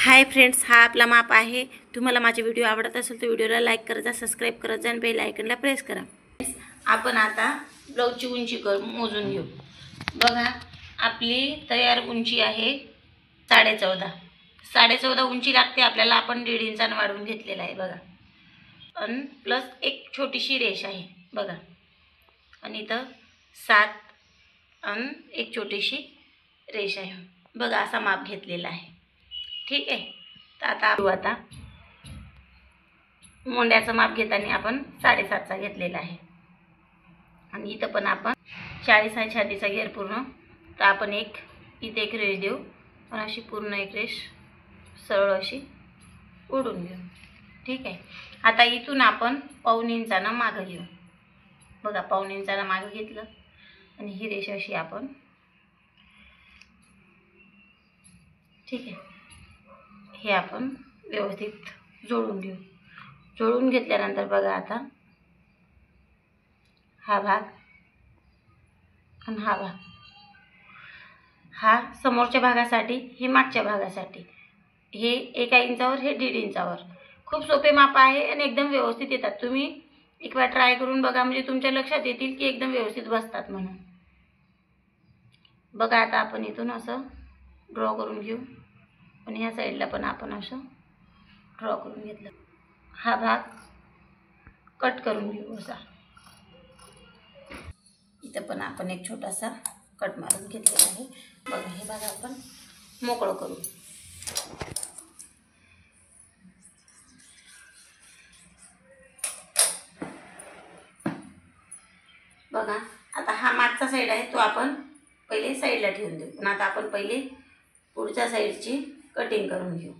Hi friends, हा आपला माप आहे। तुम्हाला माझे व्हिडिओ आवडत असेल तर व्हिडिओला लाईक करा, सबस्क्राइब करा आणि बेल आयकॉनला प्रेस करा। आपण आता ब्लाऊजची उंची मोजून घेऊ। बघा, आपली तयार उंची आहे 14.5 14.5 उंची लागते आपल्याला। आपण 1.5 इंचाने वाढवून घेतलेला आहे बघा। आणि प्लस एक छोटीशी रेष आहे बघा, आणि इथं 7 आणि एक छोटीशी रेष आहे बघा। असा माप घेतलेला आहे, ठीक आहे। तर आता मोंड्याचं माप घेताना आपण 7.5चा घेतलेला आहे, आणि इथं पण आपण 40 आहे छातीचा घेर पूर्ण। तर आपण इथे एक रेष देऊ, पण अशी पूर्ण एक रेष सरळ अशी ओढून घेऊ, ठीक आहे। आता इथून आपण 1.25 इंचानं मागं घेऊ बघा। 1.25 इंचानं मागं घेतलं, आणि ही रेष अशी आपण, ठीक आहे, हे आपण व्यवस्थित जोडून घेऊ। जोडून घेतल्यानंतर बघा, आता हा भाग आणि हा भाग, हा समोरच्या भागासाठी, हे मागच्या भागासाठी, हे 1 इंचावर, हे 1.5 इंचावर। खूप सोपे माप आहे आणि एकदम व्यवस्थित येतात। तुम्ही एक वेळा ट्राय करून बघा, म्हणजे तुमच्या लक्षात येतील की एकदम व्यवस्थित बसतात म्हणून। बघा, आता आपण इथून असं ड्रॉ करून घेऊ, आणि ह्या साईडला पण आपण असं ड्रॉ करून घेतलं। हा भाग कट करून घेऊ असा। इथं पण आपण एक छोटासा कट मारून घेतलेला आहे बघा। हे भाग आपण मोकळं करू। बघा, आता हा मागचा साईड आहे तो आपण पहिले साईडला ठेवून देऊ, पण आता आपण पहिले पुढच्या साईडची कटिंग करून घेऊ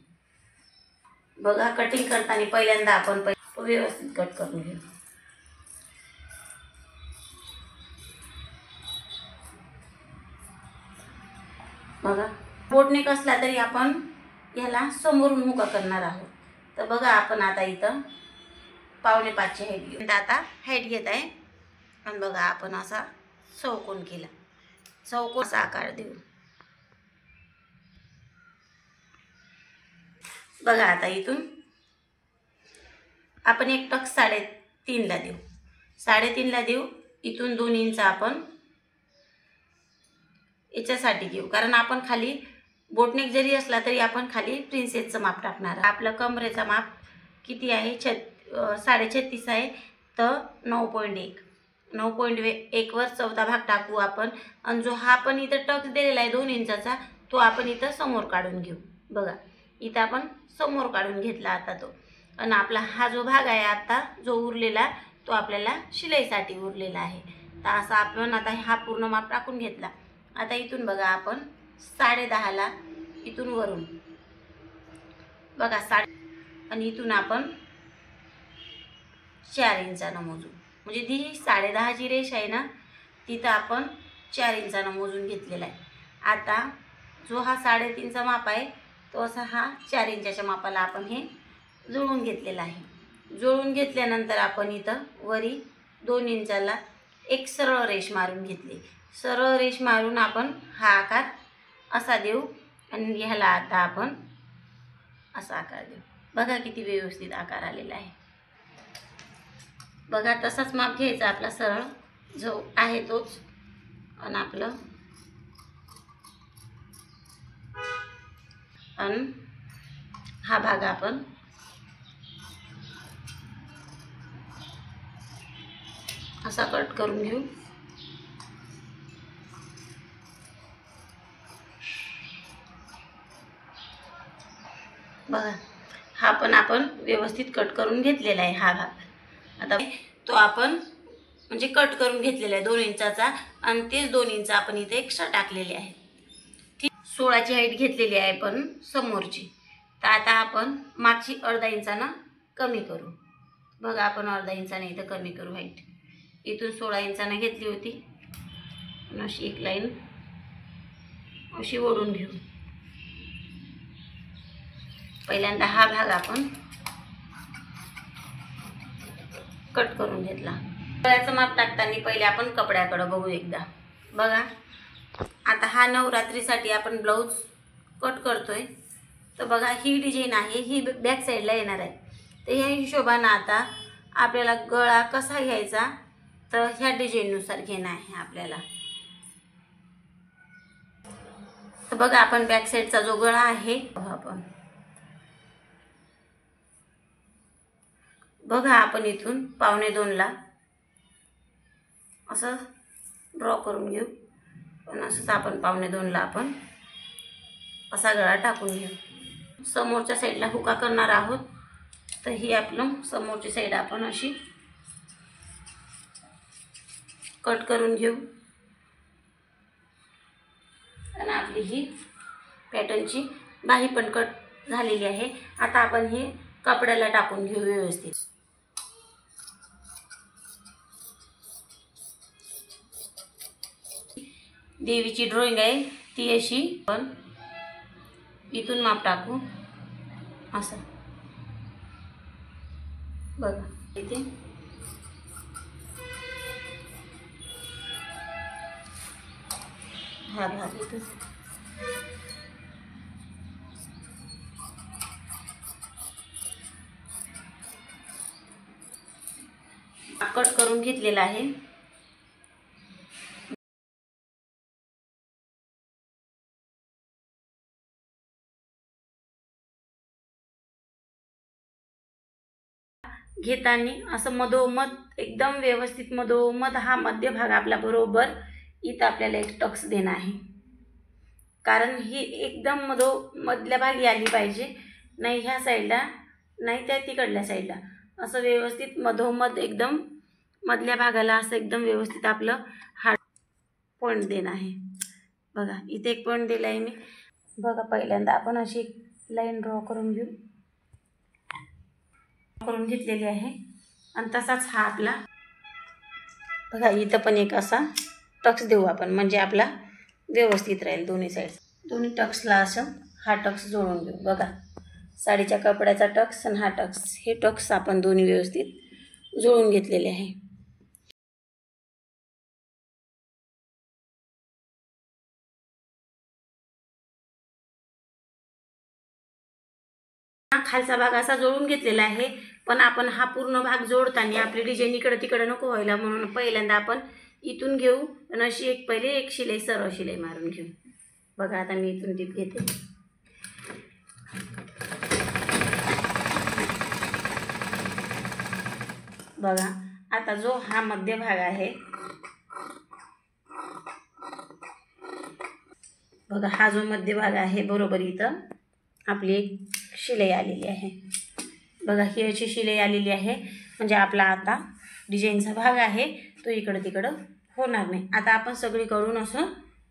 बघा। कटिंग करताना पहिल्यांदा आपण व्यवस्थित कट करून घेऊ बघा। बोटनेक असला तरी आपण ह्याला समोरून मुका करणार आहोत। तर बघा, आपण आता इथं 4.25ची हाईट घेऊ। आता हाईट घेत आहे, आणि बघा आपण असा चौकोन केला, चौकोनाचा आकार देऊ बघा। आता इथून आपण एक टक 3.5ला देऊ, 3.5ला देऊ। इथून 2 इंच आपण याच्यासाठी घेऊ, कारण आपण खाली बोटनेक जरी असला तरी आपण खाली प्रिन्सेसचं माप टाकणार। आपलं कमरेचा माप किती आहे? 36.5 आहे, तर 9.1 9.1 वर 14 भाग टाकू आपण। आणि जो हा आपण इथं टक दिलेला आहे 2 इंचाचा, तो आपण इथं समोर काढून घेऊ बघा। इथं आपण समोर काढून घेतला आता तो, आणि आपला हा जो भाग आहे आता जो उरलेला, तो आपल्याला शिलाईसाठी उरलेला आहे। तर असा आपण आता हा पूर्ण माप टाकून घेतला। आता इथून बघा, आपण 10.5ला इथून वरून बघा आणि इथून आपण 4 इंचानं मोजू, म्हणजे ती 10.5ची रेष आहे ना, तिथं आपण 4 इंचानं मोजून घेतलेला आहे। आता जो हा 3.5चा माप आहे, तो असा हा 4 इंचाच्या मापाला आपण हे जुळवून घेतलेला आहे। जुळवून घेतल्यानंतर आपण इथं वरी 2 इंचाला एक सरळ रेष मारून घेतली। सरळ रेष मारून आपण हा आकार असा देऊ, आणि ह्याला आता आपण असा आकार देऊ बघा। किती व्यवस्थित आकार आलेला आहे बघा। तसाच माप घ्यायचा आपला सरळ जो आहे तोच, आणि आपलं आणि हा भाग आपण असा कट करून घेऊ बघा। हा पण आपण व्यवस्थित कट करून घेतलेला आहे हा भाग। आता तो आपण म्हणजे कट करून घेतलेला आहे 2 इंचाचा, आणि तेच 2 इंच आपण इथे एक्स्ट्रा टाकलेले आहे, ठीक। 16ची हाईट घेतलेली आहे पण समोरची। तर आता आपण मागची 1/2 इंचानं कमी करू बघा। आपण 1/2 इंचानं इथं कमी करू हाईट। इथून 16 इंचानं घेतली होती, आणि अशी एक लाईन अशी ओढून घेऊ। पहिल्यांदा हा भाग आपण कट करून घेतला। गळ्याचं माप टाकताना पहिले आपण कपड्याकडे बघू एकदा बघा। आता हा नवरात्रीसाठी आपण ब्लाऊज कट करतोय, तर बघा ही डिझाईन आहे, ही बॅक साईडला येणार आहे. तर ह्या हिशोबानं आता आपल्याला गळा कसा घ्यायचा, तर ह्या डिझाईननुसार घेणं आहे आपल्याला. तर बघा आपण बॅक साईडचा जो गळा आहे आपण बघा, आपण इथून 1.25ला असं ड्रॉ करून घेऊ. पण असंच आपण 1.25ला आपण असा गळा टाकून घेऊ. समोरच्या साईडला हुका करणार आहोत. तर ही आपलं समोरची साईड आपण अशी कट करून घेऊ. आणि आपली ही पॅटर्नची बाही पण कट झालेली आहे. आता आपण हे कपड्याला टाकून घेऊ व्यवस्थित. देवीची ड्रॉइंग आहे ती अशी पण इथून माप टाकू असं. बघा इथे हा भाग इथं कट करून घेतलेला आहे. घेताना असं मधोमध एकदम व्यवस्थित मधोमध हा मध्यभाग आपला बरोबर इथं आपल्याला एक टक्स देणं आहे. कारण ही एकदम मधल्या भागी आली पाहिजे, नाही ह्या साईडला नाही त्या तिकडल्या साईडला, असं व्यवस्थित मधोमध एकदम मधल्या भागाला असं एकदम व्यवस्थित आपलं हा पॉईंट देणं आहे. बघा इथे एक पॉईंट दिला आहे मी. बघा पहिल्यांदा आपण अशी लाईन ड्रॉ करून घेऊ. करून घेतलेली आहे. आणि तसाच हा आपला बघा इथं पण एक असा टक्स देऊ आपण, म्हणजे आपला व्यवस्थित राहील दोन्ही साईड. दोन्ही टक्सला असं हा टक्स जोडून घेऊ. बघा साडीच्या कपड्याचा टक्स आणि हा टक्स, हे टक्स आपण दोन्ही व्यवस्थित जोडून घेतलेले आहे. खालचा भाग असा जोडून घेतलेला आहे. पण आपण हा पूर्ण भाग जोडताना आपली डिझाईन इकडं तिकडं नको व्हायला म्हणून पहिल्यांदा आपण इथून घेऊ आणि अशी पहिले एक शिलाई सरळ शिलाई मारून घेऊ. बघा आता मी इथून टिप घेते. बघा आता जो हा मध्य भाग आहे, बघा हा जो मध्य भाग आहे बरोबर इथं आपली एक शिलाई आलेली आहे. बघा ही अशी शिलाई आलेली आहे, म्हणजे आपला आता डिझाईनचा भाग आहे तो इकडं तिकडं होणार नाही. आता आपण सगळीकडून असं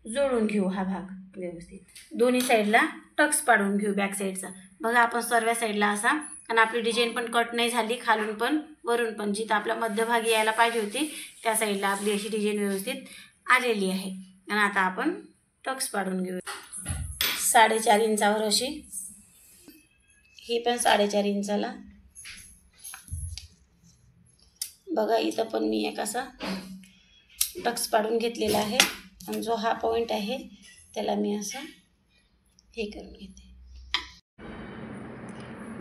जोडून घेऊ हा भाग व्यवस्थित. दोन्ही साईडला टक्स पाडून घेऊ बॅक साईडचा. बघा आपण सर्व साईडला असा, आणि आपली डिझाईन पण कट नाही झाली, खालून पण वरून पण. जिथं आपला मध्यभागी यायला पाहिजे होती त्या साईडला आपली अशी डिझाईन व्यवस्थित आलेली आहे. आणि आता आपण टक्स पाडून घेऊ. 4.5 इंचावर अशी, ही पण 4.5 इंचाला. बघा इथं पण मी एक असा टक्स पाडून घेतलेला आहे. आणि जो हा पॉईंट आहे त्याला मी असं हे करून घेते.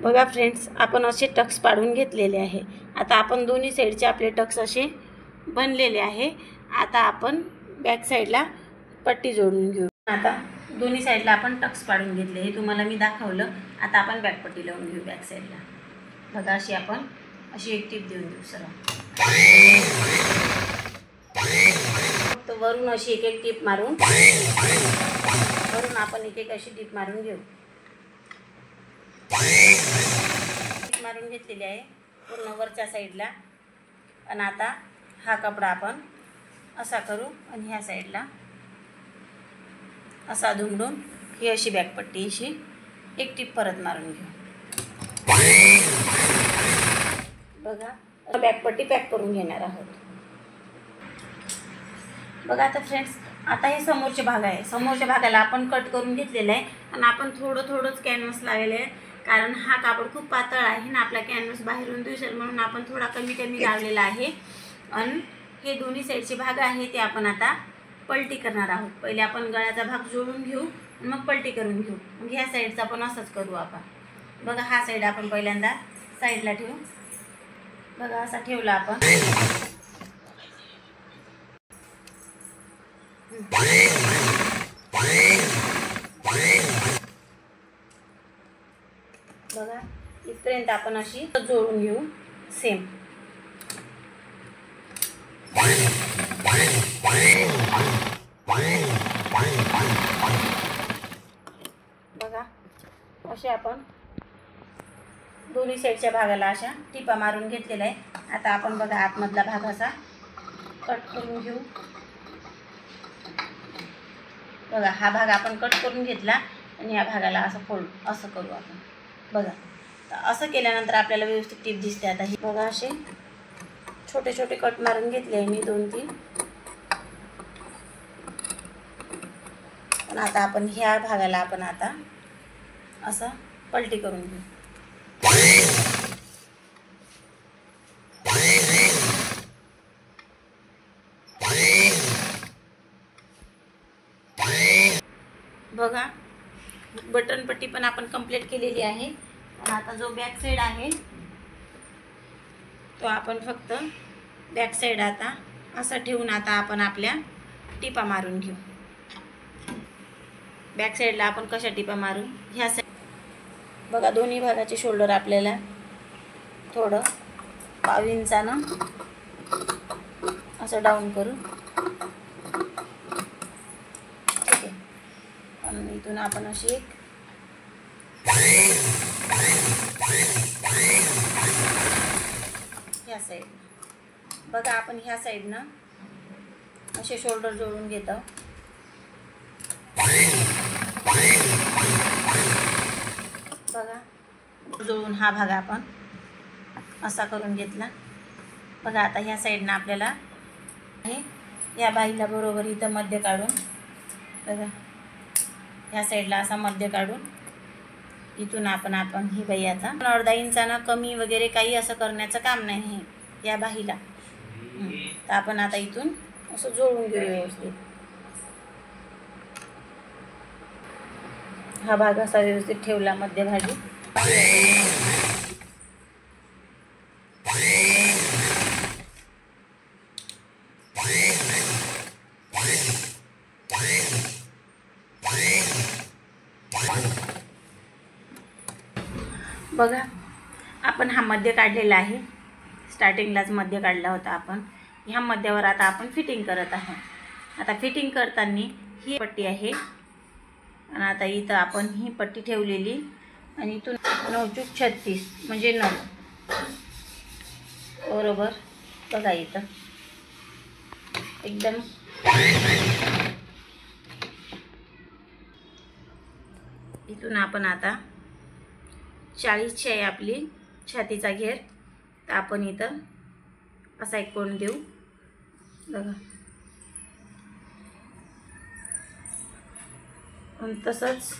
बघा फ्रेंड्स आपण असे टक्स पाडून घेतलेले आहे. आता आपण दोन्ही साईडचे आपले टक्स असे बनलेले आहे. आता आपण बॅक साईडला पट्टी जोडून घेऊ. आता दोन्ही साईडला आपण टक्स पाडून घेतले, हे तुम्हाला मी दाखवलं. आता आपण बॅक पट्टी लावून घेऊ बॅक साईडला. बघा अशी आपण अशी एक टीप देऊन देऊ सरळ. फक्त वरून अशी एक एक टीप मारून, वरून आपण एक एक अशी टीप मारून घेऊ. टीप मारून घेतलेली आहे पूर्ण वरच्या साईडला. आणि आता हा कपडा आपण असा करू आणि ह्या साईडला असा दुमडून ही अशी बॅकपट्टी अशी एक टीप परत मारून घेऊ. बघा बॅकपट्टी पॅक करून घेणार आहोत. बघा आता फ्रेंड्स, आता हे समोरचे भाग आहे. समोरच्या भागाला आपण कट करून घेतलेलं आहे आणि आपण थोडंच कॅनव्हास लावलेलं आहे. कारण हा कापड खूप पातळ आहे ना, आपला कॅनव्हास बाहेरून दिसेल म्हणून आपण थोडा कमी लावलेला आहे. आणि हे दोन्ही साईडचे भाग आहे ते आपण आता पलटी करणार आहोत. पहिले आपण गळ्याचा भाग जोडून घेऊ मग पलटी करून घेऊ. मग ह्या साईडचा पण असंच करू आपण. बघा हा साईड आपण पहिल्यांदा साईडला ठेवू. बघा असा ठेवला आपण. बघा इथपर्यंत आपण अशी जोडून घेऊ सेम. बघा असे आपण दोन्ही साईडच्या भागाला अशा टिपा मारून घेतलेला आहे. आता आपण बघा आतमधला भाग असा कट करून घेऊ. बघा हा भाग आपण कट करून घेतला आणि या भागाला असं फोल्ड असं करू आपण. बघा तर असं केल्यानंतर आपल्याला व्यवस्थित टीप दिसते. आता ही बघा असे छोटे छोटे कट मारून घेतले आहे मी 2-3. पण आता आपण ह्या भागाला आपण आता असं पलटी करून घेऊ. बघा बटन पट्टी पण आपण कंप्लीट केलेली आहे. आता जो बॅक साईड आहे तो आपण फक्त बॅक साईड आता असं ठेवून आता आपण आपल्या टिपा मारून घेऊ. बॅक साईडला आपण कशा टिपा मारू ह्या साईड. बघा दोन्ही भागाचे शोल्डर आपल्याला थोडं 5 इंचानं असं डाऊन करू. ठीक आहे. आणि इथून आपण अशी एक ह्या साईड. बघा आपण ह्या साईडनं असे शोल्डर जोडून घेतो. बघा जोडून हा भाग आपण असा करून घेतला. बघा आता ह्या साईडनं आपल्याला हे या बाईला बरोबर इथं मध्य काढून बघा ह्या साईडला असा मध्य काढून इथून आपण ही बाई आता अर्धा इंचानं कमी वगैरे काही असं करण्याचं काम नाही आहे या बाईला. तर आपण आता इथून असं जोडून घेऊ व्यवस्थित. हा भाग असा व्यवस्थित ठेवला मध्यभागी. बघा आपण हा मध्य काढलेला आहे. स्टार्टिंगलाच मध्य काढला होता आपण. ह्या मध्यावर आता आपण फिटिंग करत आहोत. आता फिटिंग करताना ही पट्टी आहे आणि आता इथं आपण ही पट्टी ठेवलेली आणि इथून 9 चूक 36 म्हणजे 9 बरोबर. बघा इथं एकदम इथून आपण आता 40ची आहे आपली छातीचा घेर. तर आपण इथं असा एक कोण देऊ. बघा तसंच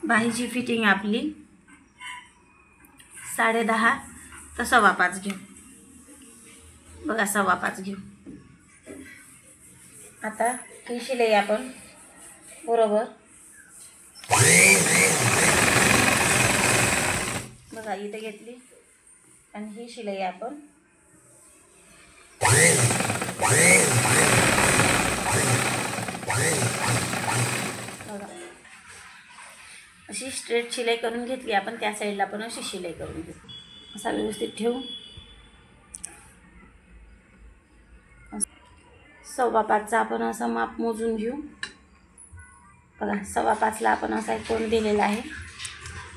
बाहीची फिटिंग आपली 10.5 तर 5.25 घेऊ. बघा 5.25 घेऊ. आता ही शिलाई आपण बरोबर बघा इथे घेतली आणि ही शिलाई आपण बघा अशी स्ट्रेट शिलाई करून घेतली आपण. त्या साईडला पण अशी शिलाई करून घेऊ. असा व्यवस्थित ठेवू. 5.25चा आपण असं माप मोजून घेऊ. बघा 5.25ला आपण असा एक कोण दिलेला आहे.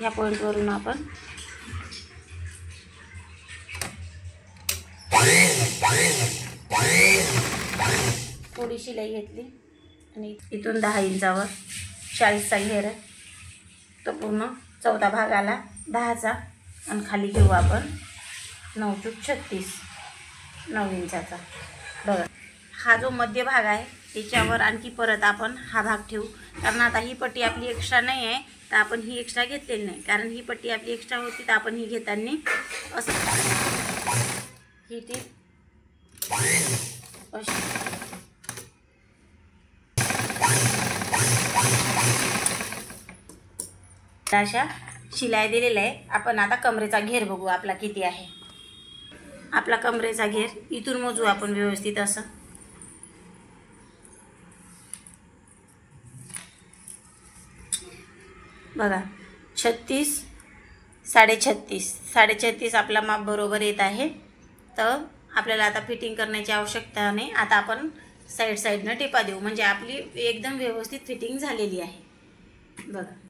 या पॉईंटवरून आपण थोडी शिलाई घेतली आणि इथून 10 इंचावर 40चा घेर आहे. तो पूर्ण 14 भाग आला 10चा आणि खाली घेऊ आपण 9 चूक 36 9 इंचाचा. बघा हा जो मध्य भाग आहे त्याच्यावर आणखी परत आपण हा भाग ठेवू. कारण आता ही पट्टी आपली एक्स्ट्रा नाही आहे तर आपण ही एक्स्ट्रा घेतलेली नाही. कारण ही पट्टी आपली एक्स्ट्रा होती तर आपण ही घेताना असं ही टीप अशी अशा शिलाई दिलेल्या आहे. आपण आता कमरेचा घेर बघू आपला किती आहे. आपला कमरेचा घेर इथून मोजू आपण व्यवस्थित असं. बघा 36 साडेछत्तीस आपला माप बरोबर येत आहे. तर आपल्याला आता फिटिंग करण्याची आवश्यकता नाही. आता आपण साईडनं टिपा देऊ म्हणजे आपली एकदम व्यवस्थित फिटिंग झालेली आहे. बघा.